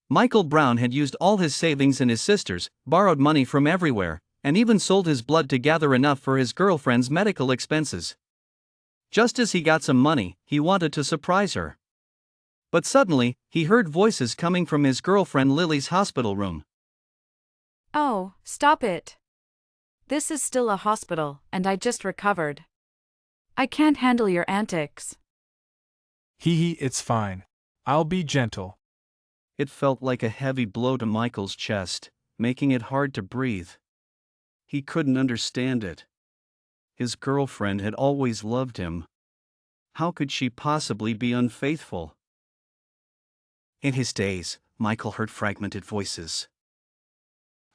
Michael Brown had used all his savings and his sister's, borrowed money from everywhere, and even sold his blood to gather enough for his girlfriend's medical expenses. Just as he got some money, he wanted to surprise her. But suddenly, he heard voices coming from his girlfriend Lily's hospital room. Oh, stop it. This is still a hospital, and I just recovered. I can't handle your antics. It's fine. I'll be gentle. It felt like a heavy blow to Michael's chest, making it hard to breathe. He couldn't understand it. His girlfriend had always loved him. How could she possibly be unfaithful? In his daze, Michael heard fragmented voices.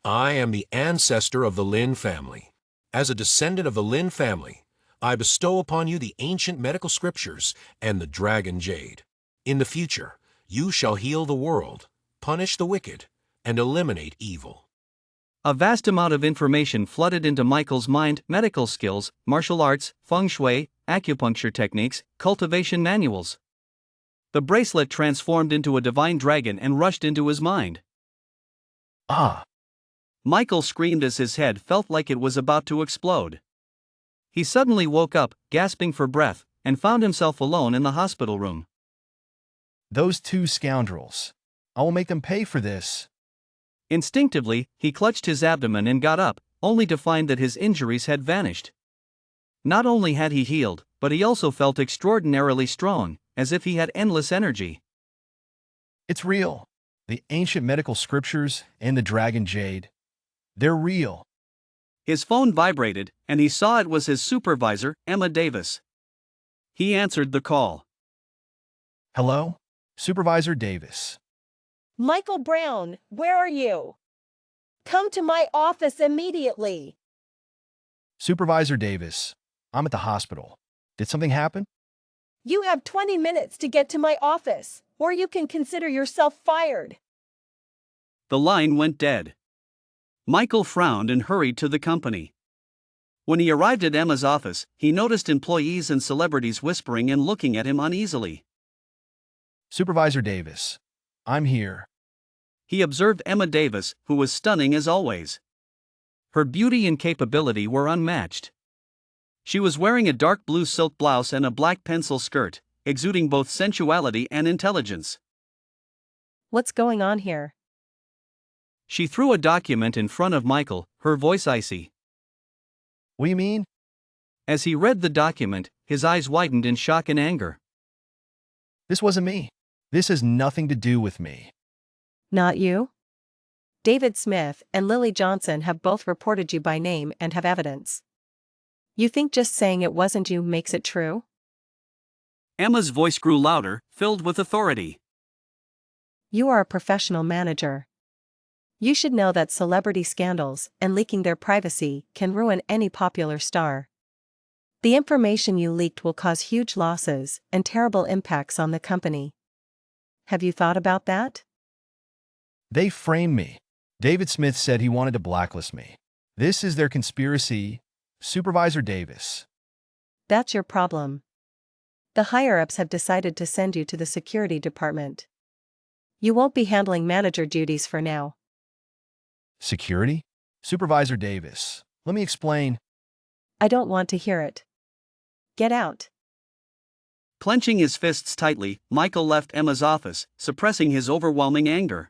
I am the ancestor of the Lin family. As a descendant of the Lin family, I bestow upon you the ancient medical scriptures and the dragon jade. In the future, you shall heal the world, punish the wicked, and eliminate evil. A vast amount of information flooded into Michael's mind: medical skills, martial arts, feng shui, acupuncture techniques, cultivation manuals. The bracelet transformed into a divine dragon and rushed into his mind. Ah! Michael screamed as his head felt like it was about to explode. He suddenly woke up, gasping for breath, and found himself alone in the hospital room. Those two scoundrels. I will make them pay for this. Instinctively, he clutched his abdomen and got up, only to find that his injuries had vanished. Not only had he healed, but he also felt extraordinarily strong, as if he had endless energy. It's real. The ancient medical scriptures and the dragon jade. They're real. His phone vibrated, and he saw it was his supervisor, Emma Davis. He answered the call. Hello? Supervisor Davis. Michael Brown, where are you? Come to my office immediately. Supervisor Davis, I'm at the hospital. Did something happen? You have 20 minutes to get to my office, or you can consider yourself fired. The line went dead. Michael frowned and hurried to the company. When he arrived at Emma's office, he noticed employees and celebrities whispering and looking at him uneasily. Supervisor Davis, I'm here. He observed Emma Davis, who was stunning as always. Her beauty and capability were unmatched. She was wearing a dark blue silk blouse and a black pencil skirt, exuding both sensuality and intelligence. What's going on here? She threw a document in front of Michael, her voice icy. What do you mean? As he read the document, his eyes widened in shock and anger. This wasn't me. This has nothing to do with me. Not you? David Smith and Lily Johnson have both reported you by name and have evidence. You think just saying it wasn't you makes it true? Emma's voice grew louder, filled with authority. You are a professional manager. You should know that celebrity scandals and leaking their privacy can ruin any popular star. The information you leaked will cause huge losses and terrible impacts on the company. Have you thought about that? They framed me. David Smith said he wanted to blacklist me. This is their conspiracy, Supervisor Davis. That's your problem. The higher-ups have decided to send you to the security department. You won't be handling manager duties for now. Security? Supervisor Davis, let me explain. I don't want to hear it. Get out. Clenching his fists tightly, Michael left Emma's office, suppressing his overwhelming anger.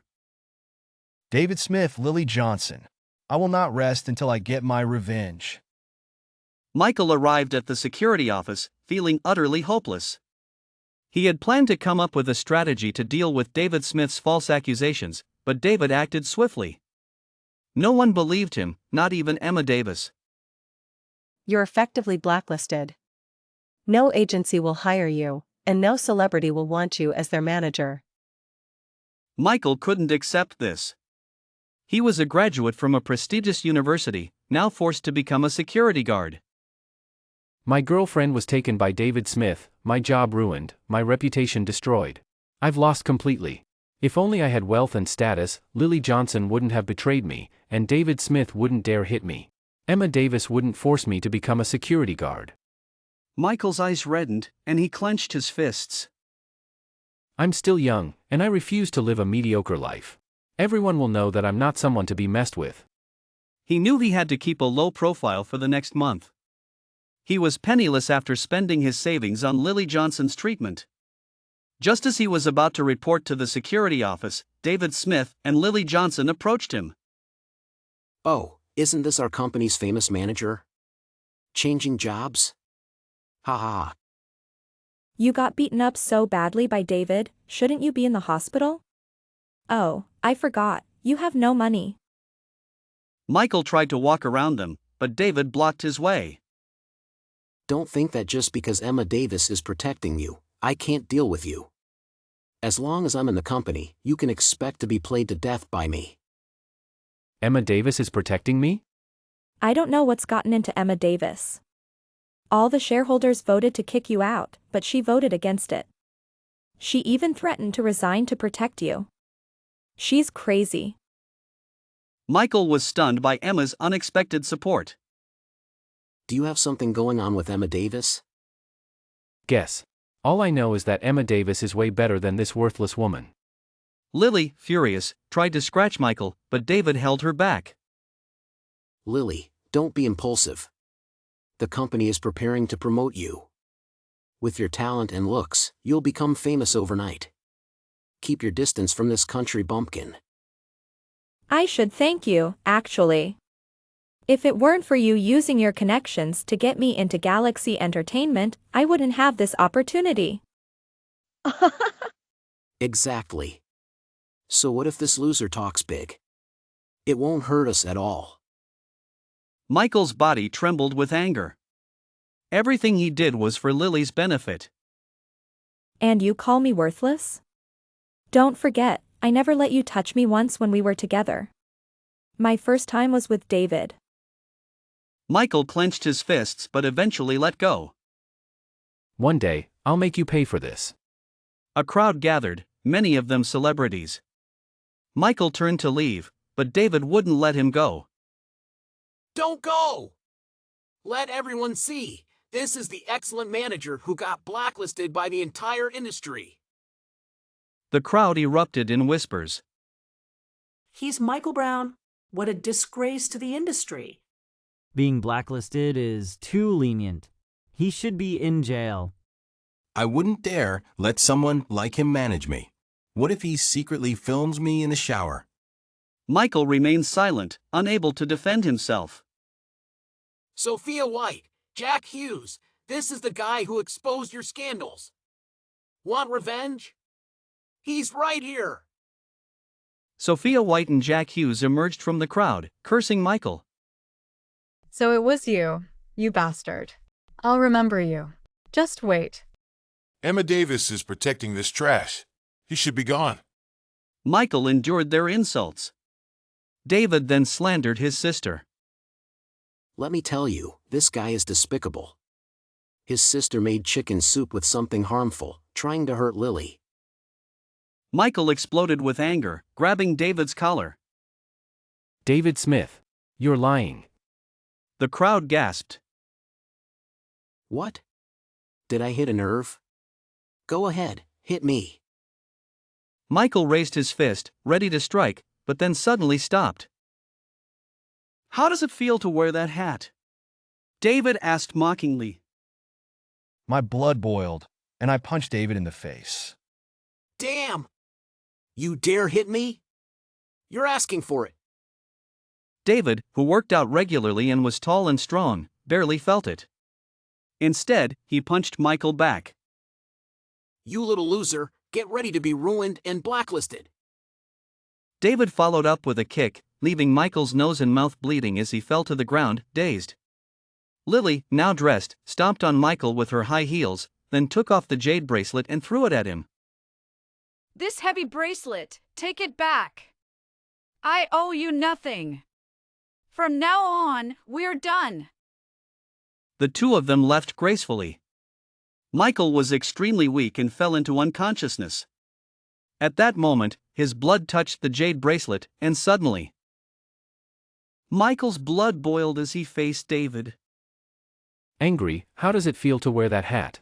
David Smith, Lily Johnson. I will not rest until I get my revenge. Michael arrived at the security office, feeling utterly hopeless. He had planned to come up with a strategy to deal with David Smith's false accusations, but David acted swiftly. No one believed him, not even Emma Davis. You're effectively blacklisted. No agency will hire you, and no celebrity will want you as their manager. Michael couldn't accept this. He was a graduate from a prestigious university, now forced to become a security guard. My girlfriend was taken by David Smith, my job ruined, my reputation destroyed. I've lost completely. If only I had wealth and status, Lily Johnson wouldn't have betrayed me, and David Smith wouldn't dare hit me. Emma Davis wouldn't force me to become a security guard. Michael's eyes reddened, and he clenched his fists. I'm still young, and I refuse to live a mediocre life. Everyone will know that I'm not someone to be messed with. He knew he had to keep a low profile for the next month. He was penniless after spending his savings on Lily Johnson's treatment. Just as he was about to report to the security office, David Smith and Lily Johnson approached him. Oh, isn't this our company's famous manager? Changing jobs? Ha ha ha. You got beaten up so badly by David, shouldn't you be in the hospital? Oh, I forgot, you have no money. Michael tried to walk around them, but David blocked his way. Don't think that just because Emma Davis is protecting you, I can't deal with you. As long as I'm in the company, you can expect to be played to death by me. Emma Davis is protecting me? I don't know what's gotten into Emma Davis. All the shareholders voted to kick you out, but she voted against it. She even threatened to resign to protect you. She's crazy. Michael was stunned by Emma's unexpected support. Do you have something going on with Emma Davis? Guess. All I know is that Emma Davis is way better than this worthless woman. Lily, furious, tried to scratch Michael, but David held her back. Lily, don't be impulsive. The company is preparing to promote you. With your talent and looks, you'll become famous overnight. Keep your distance from this country bumpkin. I should thank you, actually. If it weren't for you using your connections to get me into Galaxy Entertainment, I wouldn't have this opportunity. Exactly. So what if this loser talks big? It won't hurt us at all. Michael's body trembled with anger. Everything he did was for Lily's benefit. And you call me worthless? Don't forget, I never let you touch me once when we were together. My first time was with David. Michael clenched his fists but eventually let go. One day, I'll make you pay for this. A crowd gathered, many of them celebrities. Michael turned to leave, but David wouldn't let him go. Don't go! Let everyone see, this is the excellent manager who got blacklisted by the entire industry. The crowd erupted in whispers. He's Michael Brown. What a disgrace to the industry. Being blacklisted is too lenient. He should be in jail. I wouldn't dare let someone like him manage me. What if he secretly films me in the shower? Michael remained silent, unable to defend himself. Sophia White, Jack Hughes, this is the guy who exposed your scandals. Want revenge? He's right here. Sophia White and Jack Hughes emerged from the crowd, cursing Michael. So it was you, you bastard. I'll remember you. Just wait. Emma Davis is protecting this trash. He should be gone. Michael endured their insults. David then slandered his sister. Let me tell you, this guy is despicable. His sister made chicken soup with something harmful, trying to hurt Lily. Michael exploded with anger, grabbing David's collar. David Smith, you're lying. The crowd gasped. What? Did I hit a nerve? Go ahead, hit me. Michael raised his fist, ready to strike, but then suddenly stopped. How does it feel to wear that hat? David asked mockingly. My blood boiled, and I punched David in the face. Damn! You dare hit me? You're asking for it. David, who worked out regularly and was tall and strong, barely felt it. Instead, he punched Michael back. You little loser, get ready to be ruined and blacklisted. David followed up with a kick, leaving Michael's nose and mouth bleeding as he fell to the ground, dazed. Lily, now dressed, stomped on Michael with her high heels, then took off the jade bracelet and threw it at him. This heavy bracelet, take it back. I owe you nothing. From now on, we're done. The two of them left gracefully. Michael was extremely weak and fell into unconsciousness. At that moment, his blood touched the jade bracelet, and suddenly, Michael's blood boiled as he faced David. Angry, how does it feel to wear that hat?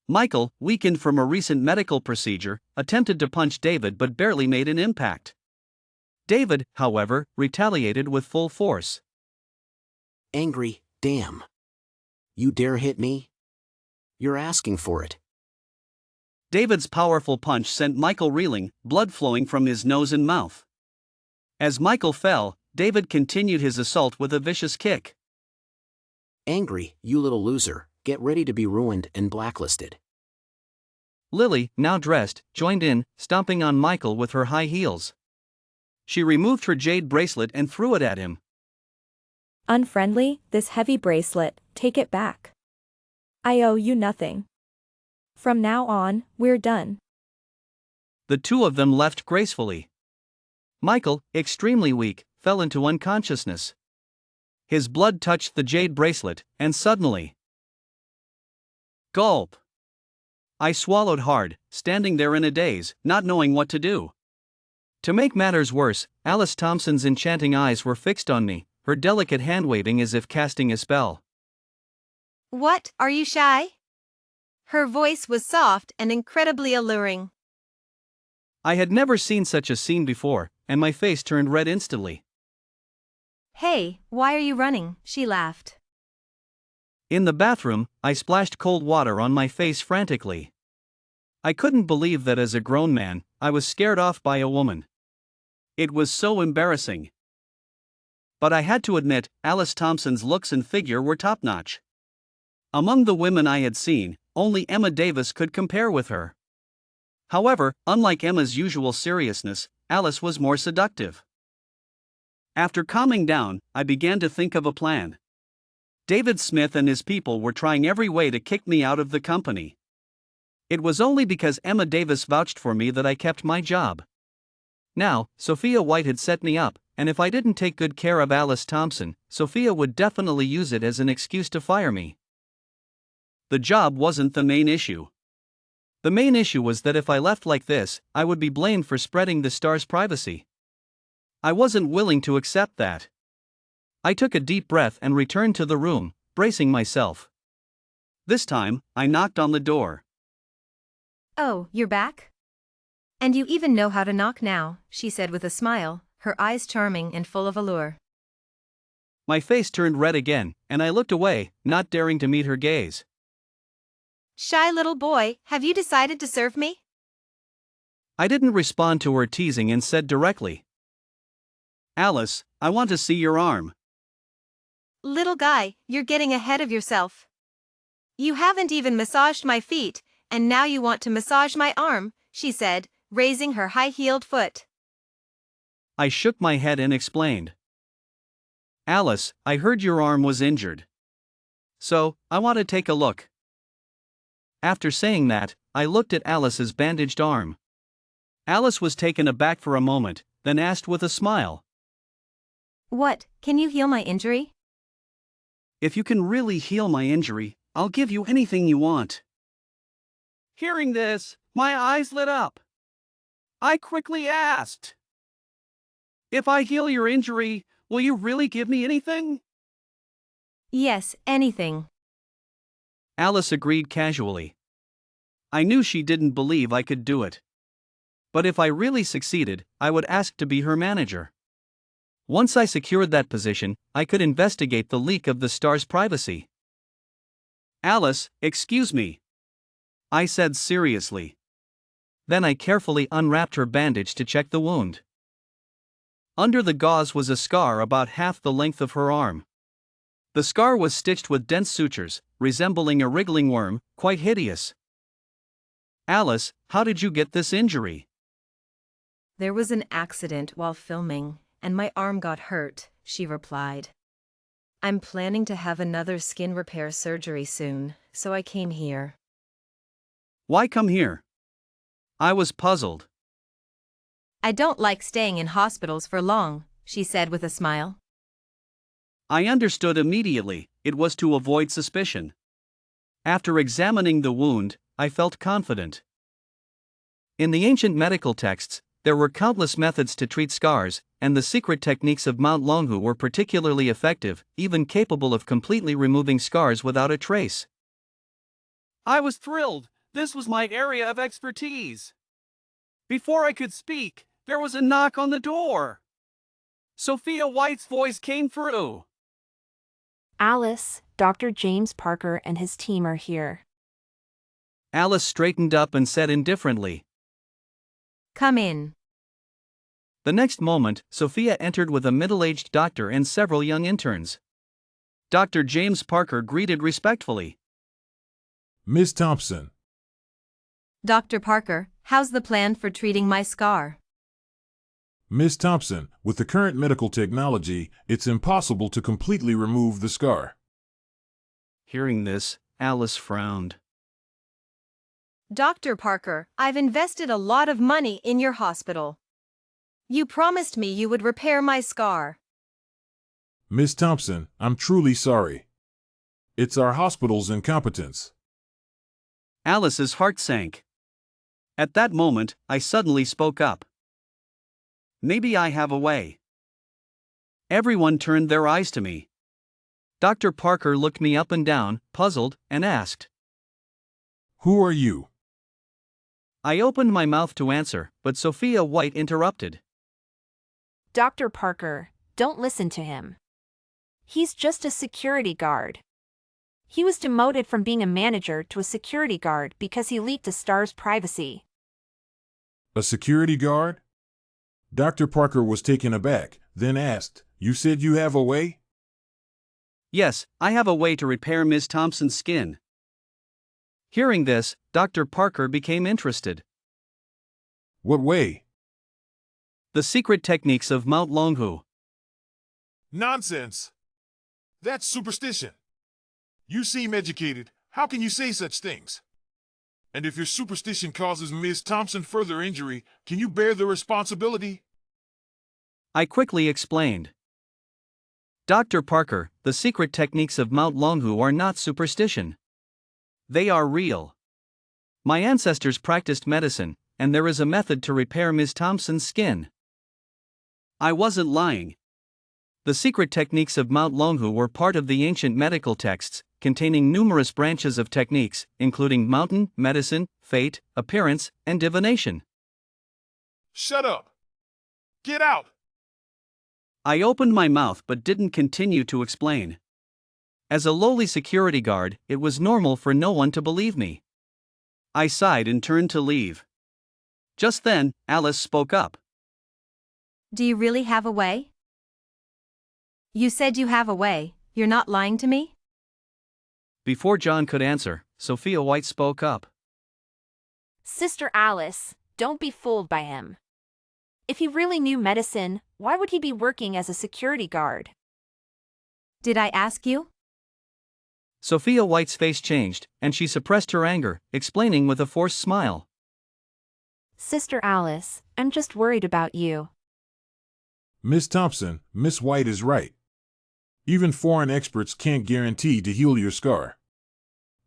Michael, weakened from a recent medical procedure, attempted to punch David but barely made an impact. David, however, retaliated with full force. Angry, damn. You dare hit me? You're asking for it. David's powerful punch sent Michael reeling, blood flowing from his nose and mouth. As Michael fell, David continued his assault with a vicious kick. Angry, you little loser, get ready to be ruined and blacklisted. Lily, now dressed, joined in, stomping on Michael with her high heels. She removed her jade bracelet and threw it at him. Unfriendly, this heavy bracelet, take it back. I owe you nothing. From now on, we're done. The two of them left gracefully. Michael, extremely weak, fell into unconsciousness. His blood touched the jade bracelet, and suddenly... Gulp! I swallowed hard, standing there in a daze, not knowing what to do. To make matters worse, Alice Thompson's enchanting eyes were fixed on me, her delicate hand waving as if casting a spell. What, are you shy? Her voice was soft and incredibly alluring. I had never seen such a scene before, and my face turned red instantly. Hey, why are you running? She laughed. In the bathroom, I splashed cold water on my face frantically. I couldn't believe that as a grown man, I was scared off by a woman. It was so embarrassing. But I had to admit, Alice Thompson's looks and figure were top-notch. Among the women I had seen, only Emma Davis could compare with her. However, unlike Emma's usual seriousness, Alice was more seductive. After calming down, I began to think of a plan. David Smith and his people were trying every way to kick me out of the company. It was only because Emma Davis vouched for me that I kept my job. Now, Sophia White had set me up, and if I didn't take good care of Alice Thompson, Sophia would definitely use it as an excuse to fire me. The job wasn't the main issue. The main issue was that if I left like this, I would be blamed for spreading the star's privacy. I wasn't willing to accept that. I took a deep breath and returned to the room, bracing myself. This time, I knocked on the door. Oh, you're back? And you even know how to knock now, she said with a smile, her eyes charming and full of allure. My face turned red again, and I looked away, not daring to meet her gaze. Shy little boy, have you decided to serve me? I didn't respond to her teasing and said directly, Alice, I want to see your arm. Little guy, you're getting ahead of yourself. You haven't even massaged my feet, and now you want to massage my arm, she said, raising her high-heeled foot. I shook my head and explained. Alice, I heard your arm was injured. So, I want to take a look. After saying that, I looked at Alice's bandaged arm. Alice was taken aback for a moment, then asked with a smile. What, can you heal my injury? If you can really heal my injury, I'll give you anything you want. Hearing this, my eyes lit up. I quickly asked, if I heal your injury, will you really give me anything? Yes, anything. Alice agreed casually. I knew she didn't believe I could do it. But if I really succeeded, I would ask to be her manager. Once I secured that position, I could investigate the leak of the star's privacy. Alice, excuse me, I said seriously. Then I carefully unwrapped her bandage to check the wound. Under the gauze was a scar about half the length of her arm. The scar was stitched with dense sutures, resembling a wriggling worm, quite hideous. Alice, how did you get this injury? There was an accident while filming, and my arm got hurt, she replied. I'm planning to have another skin repair surgery soon, so I came here. Why come here? I was puzzled. I don't like staying in hospitals for long, she said with a smile. I understood immediately, it was to avoid suspicion. After examining the wound, I felt confident. In the ancient medical texts, there were countless methods to treat scars, and the secret techniques of Mount Longhu were particularly effective, even capable of completely removing scars without a trace. I was thrilled. This was my area of expertise. Before I could speak, there was a knock on the door. Sophia White's voice came through. Alice, Dr. James Parker and his team are here. Alice straightened up and said indifferently, Come in. The next moment, Sophia entered with a middle-aged doctor and several young interns. Dr. James Parker greeted respectfully. Miss Thompson. Dr. Parker, how's the plan for treating my scar? Miss Thompson, with the current medical technology, it's impossible to completely remove the scar. Hearing this, Alice frowned. Dr. Parker, I've invested a lot of money in your hospital. You promised me you would repair my scar. Miss Thompson, I'm truly sorry. It's our hospital's incompetence. Alice's heart sank. At that moment, I suddenly spoke up. Maybe I have a way. Everyone turned their eyes to me. Dr. Parker looked me up and down, puzzled, and asked, Who are you? I opened my mouth to answer, but Sophia White interrupted. Dr. Parker, don't listen to him. He's just a security guard. He was demoted from being a manager to a security guard because he leaked a star's privacy. A security guard? Dr. Parker was taken aback, then asked, You said you have a way? Yes, I have a way to repair Ms. Thompson's skin. Hearing this, Dr. Parker became interested. What way? The secret techniques of Mount Longhu. Nonsense! That's superstition. You seem educated. How can you say such things? And if your superstition causes Ms. Thompson further injury, can you bear the responsibility? I quickly explained. Dr. Parker, the secret techniques of Mount Longhu are not superstition. They are real. My ancestors practiced medicine, and there is a method to repair Ms. Thompson's skin. I wasn't lying. The secret techniques of Mount Longhu were part of the ancient medical texts, containing numerous branches of techniques, including mountain, medicine, fate, appearance, and divination. Shut up! Get out! I opened my mouth but didn't continue to explain. As a lowly security guard, it was normal for no one to believe me. I sighed and turned to leave. Just then, Alice spoke up. Do you really have a way? You said you have a way. You're not lying to me? Before John could answer, Sophia White spoke up. Sister Alice, don't be fooled by him. If he really knew medicine, why would he be working as a security guard? Did I ask you? Sophia White's face changed, and she suppressed her anger, explaining with a forced smile. Sister Alice, I'm just worried about you. Miss Thompson, Miss White is right. Even foreign experts can't guarantee to heal your scar.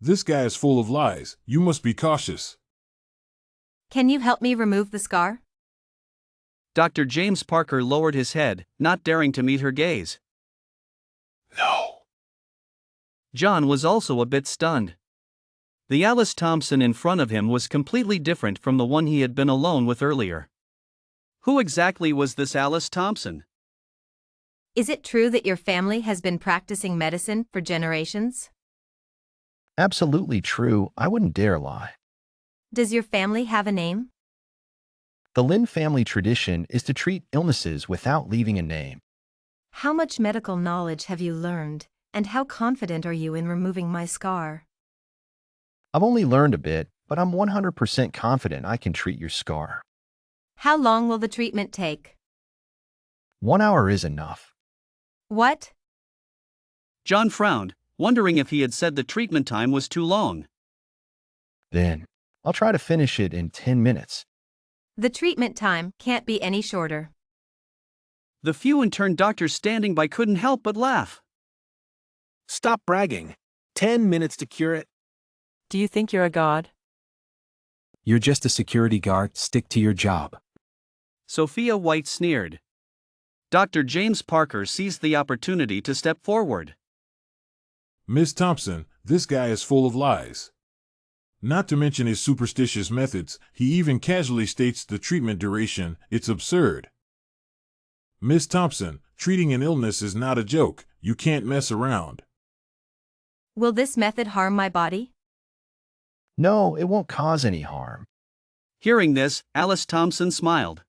This guy is full of lies. You must be cautious. Can you help me remove the scar? Dr. James Parker lowered his head, not daring to meet her gaze. No. John was also a bit stunned. The Alice Thompson in front of him was completely different from the one he had been alone with earlier. Who exactly was this Alice Thompson? Is it true that your family has been practicing medicine for generations? Absolutely true. I wouldn't dare lie. Does your family have a name? The Lin family tradition is to treat illnesses without leaving a name. How much medical knowledge have you learned, and how confident are you in removing my scar? I've only learned a bit, but I'm 100% confident I can treat your scar. How long will the treatment take? 1 hour is enough. What? John frowned, wondering if he had said the treatment time was too long. Then, I'll try to finish it in 10 minutes. The treatment time can't be any shorter. The few intern doctors standing by couldn't help but laugh. Stop bragging. 10 minutes to cure it. Do you think you're a god? You're just a security guard. Stick to your job. Sophia White sneered. Dr. James Parker seized the opportunity to step forward. Miss Thompson, this guy is full of lies. Not to mention his superstitious methods, he even casually states the treatment duration. It's absurd. Miss Thompson, treating an illness is not a joke. You can't mess around. Will this method harm my body? No, it won't cause any harm. Hearing this, Alice Thompson smiled.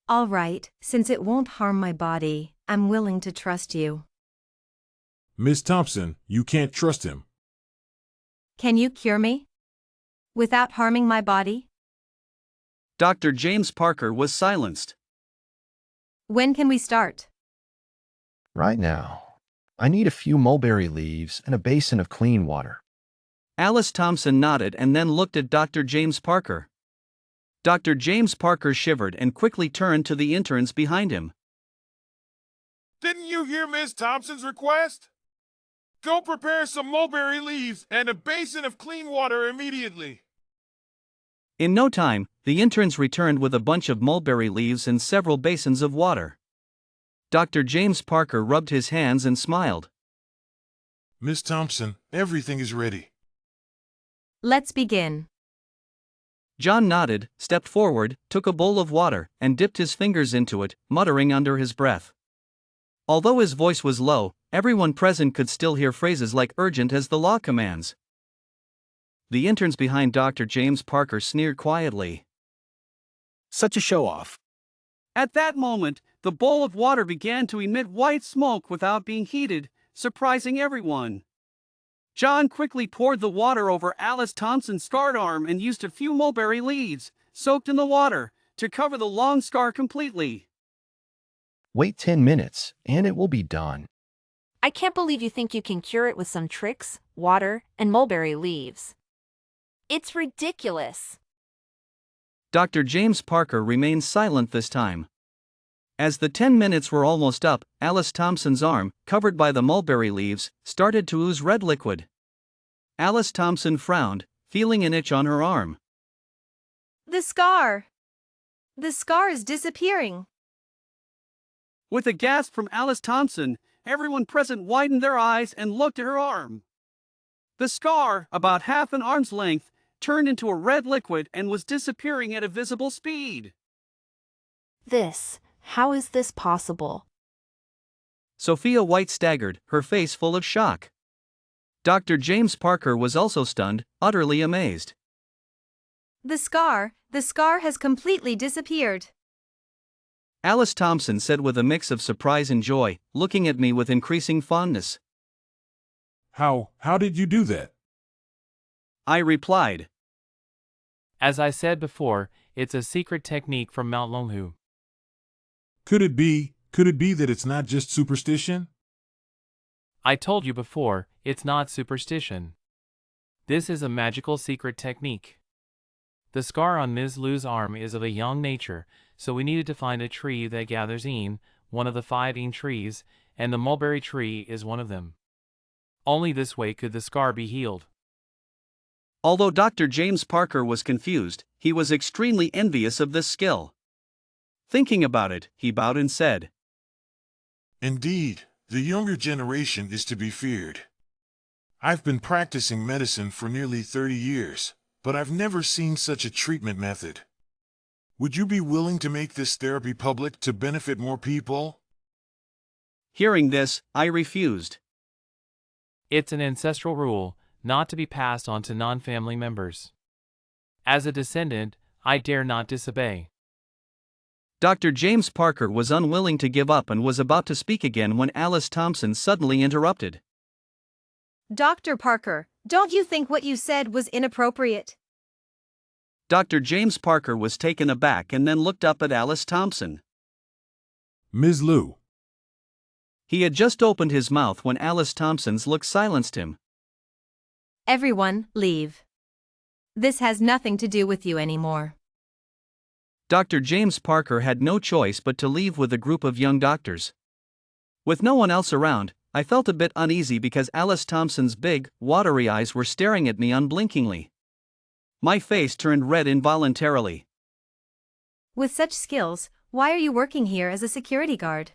All right, since it won't harm my body, I'm willing to trust you. Miss Thompson, you can't trust him. Can you cure me? Without harming my body? Dr. James Parker was silenced. When can we start? Right now. I need a few mulberry leaves and a basin of clean water. Alice Thompson nodded and then looked at Dr. James Parker. Dr. James Parker shivered and quickly turned to the interns behind him. Didn't you hear Miss Thompson's request? Go prepare some mulberry leaves and a basin of clean water immediately. In no time, the interns returned with a bunch of mulberry leaves and several basins of water. Dr. James Parker rubbed his hands and smiled. Miss Thompson, everything is ready. Let's begin. John nodded, stepped forward, took a bowl of water, and dipped his fingers into it, muttering under his breath. Although his voice was low, everyone present could still hear phrases like urgent as the law commands. The interns behind Dr. James Parker sneered quietly. Such a show-off. At that moment, the bowl of water began to emit white smoke without being heated, surprising everyone. John quickly poured the water over Alice Thompson's scarred arm and used a few mulberry leaves, soaked in the water, to cover the long scar completely. Wait 10 minutes, and it will be done. I can't believe you think you can cure it with some tricks, water, and mulberry leaves. It's ridiculous. Dr. James Parker remained silent this time. As the 10 minutes were almost up, Alice Thompson's arm, covered by the mulberry leaves, started to ooze red liquid. Alice Thompson frowned, feeling an itch on her arm. The scar! The scar is disappearing. With a gasp from Alice Thompson, everyone present widened their eyes and looked at her arm. The scar, about half an arm's length, turned into a red liquid and was disappearing at a visible speed. How is this possible? Sophia White staggered, her face full of shock. Dr. James Parker was also stunned, utterly amazed. The scar has completely disappeared. Alice Thompson said with a mix of surprise and joy, looking at me with increasing fondness. How did you do that? I replied. As I said before, it's a secret technique from Mount Longhu. Could it be that it's not just superstition? I told you before, it's not superstition. This is a magical secret technique. The scar on Ms. Lu's arm is of a young nature, so we needed to find a tree that gathers een, one of the 5 een trees, and the mulberry tree is one of them. Only this way could the scar be healed. Although Dr. James Parker was confused, he was extremely envious of this skill. Thinking about it, he bowed and said, Indeed, the younger generation is to be feared. I've been practicing medicine for nearly 30 years, but I've never seen such a treatment method. Would you be willing to make this therapy public to benefit more people? Hearing this, I refused. It's an ancestral rule, not to be passed on to non-family members. As a descendant, I dare not disobey. Dr. James Parker was unwilling to give up and was about to speak again when Alice Thompson suddenly interrupted. Dr. Parker, don't you think what you said was inappropriate? Dr. James Parker was taken aback and then looked up at Alice Thompson. Ms. Lu. He had just opened his mouth when Alice Thompson's look silenced him. Everyone, leave. This has nothing to do with you anymore. Dr. James Parker had no choice but to leave with a group of young doctors. With no one else around, I felt a bit uneasy because Alice Thompson's big, watery eyes were staring at me unblinkingly. My face turned red involuntarily. With such skills, why are you working here as a security guard?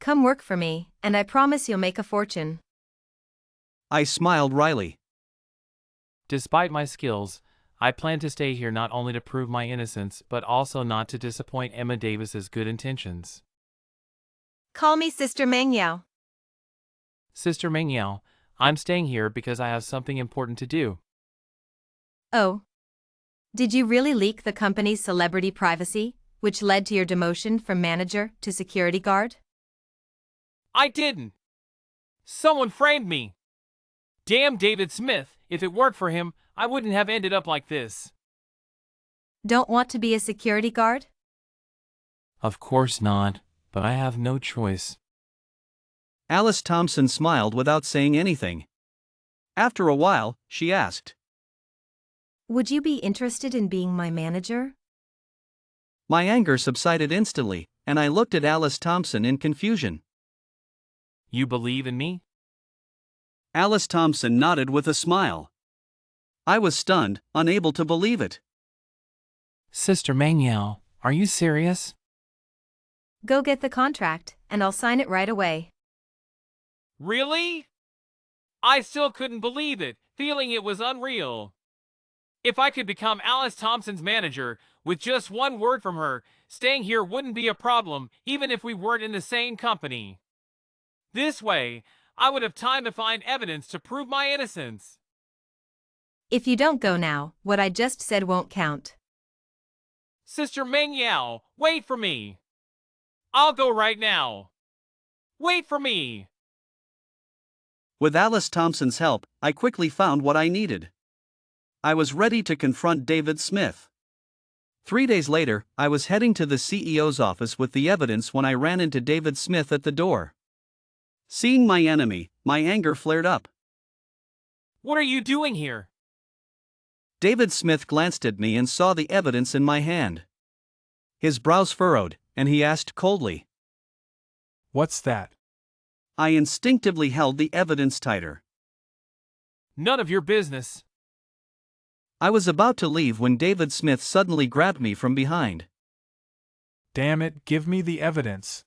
Come work for me, and I promise you'll make a fortune. I smiled wryly. Despite my skills, I plan to stay here not only to prove my innocence, but also not to disappoint Emma Davis's good intentions. Call me Sister Mengyao. Sister Mengyao, I'm staying here because I have something important to do. Oh. Did you really leak the company's celebrity privacy, which led to your demotion from manager to security guard? I didn't. Someone framed me. Damn David Smith, if it weren't for him, I wouldn't have ended up like this. Don't want to be a security guard? Of course not, but I have no choice. Alice Thompson smiled without saying anything. After a while, she asked, Would you be interested in being my manager? My anger subsided instantly, and I looked at Alice Thompson in confusion. You believe in me? Alice Thompson nodded with a smile. I was stunned, unable to believe it. Sister Mengyao, are you serious? Go get the contract, and I'll sign it right away. Really? I still couldn't believe it, feeling it was unreal. If I could become Alice Thompson's manager, with just one word from her, staying here wouldn't be a problem, even if we weren't in the same company. This way, I would have time to find evidence to prove my innocence. If you don't go now, what I just said won't count. Sister Mengyao, wait for me. I'll go right now. Wait for me. With Alice Thompson's help, I quickly found what I needed. I was ready to confront David Smith. 3 days later, I was heading to the CEO's office with the evidence when I ran into David Smith at the door. Seeing my enemy, my anger flared up. What are you doing here? David Smith glanced at me and saw the evidence in my hand. His brows furrowed, and he asked coldly, What's that? I instinctively held the evidence tighter. None of your business. I was about to leave when David Smith suddenly grabbed me from behind. Damn it, give me the evidence.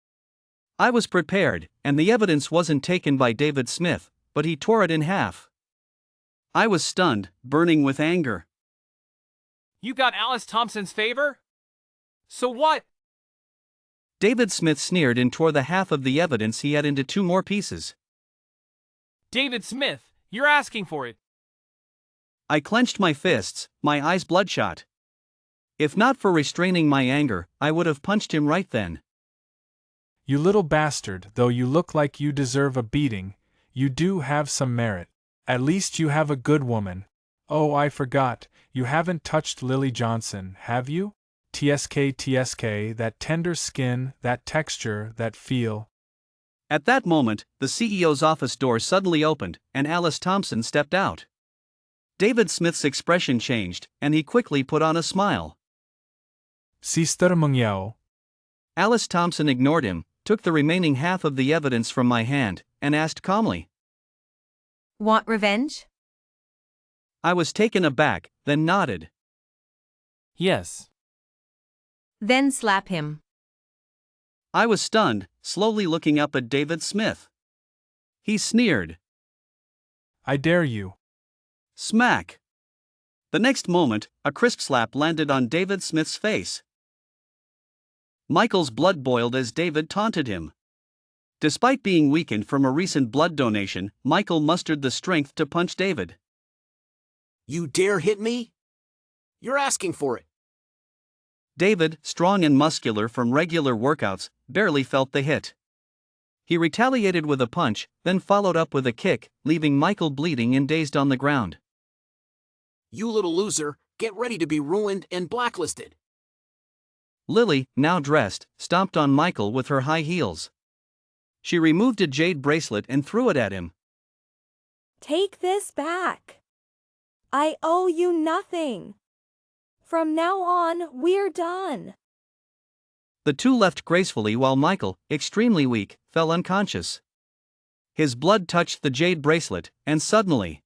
I was prepared, and the evidence wasn't taken by David Smith, but he tore it in half. I was stunned, burning with anger. You got Alice Thompson's favor? So what? David Smith sneered and tore the half of the evidence he had into 2 more pieces. David Smith, you're asking for it. I clenched my fists, my eyes bloodshot. If not for restraining my anger, I would have punched him right then. You little bastard, though you look like you deserve a beating, you do have some merit. At least you have a good woman. Oh, I forgot, you haven't touched Lily Johnson, have you? TSK, that tender skin, that texture, that feel. At that moment, the CEO's office door suddenly opened, and Alice Thompson stepped out. David Smith's expression changed, and he quickly put on a smile. Sister Mengyao. Alice Thompson ignored him, took the remaining half of the evidence from my hand, and asked calmly, Want revenge? I was taken aback, then nodded. Yes. Then slap him. I was stunned, slowly looking up at David Smith. He sneered. I dare you. Smack. The next moment, a crisp slap landed on David Smith's face. Michael's blood boiled as David taunted him. Despite being weakened from a recent blood donation, Michael mustered the strength to punch David. You dare hit me? You're asking for it. David, strong and muscular from regular workouts, barely felt the hit. He retaliated with a punch, then followed up with a kick, leaving Michael bleeding and dazed on the ground. You little loser, get ready to be ruined and blacklisted. Lily, now dressed, stomped on Michael with her high heels. She removed a jade bracelet and threw it at him. Take this back. I owe you nothing. From now on, we're done. The two left gracefully while Michael, extremely weak, fell unconscious. His blood touched the jade bracelet, and suddenly,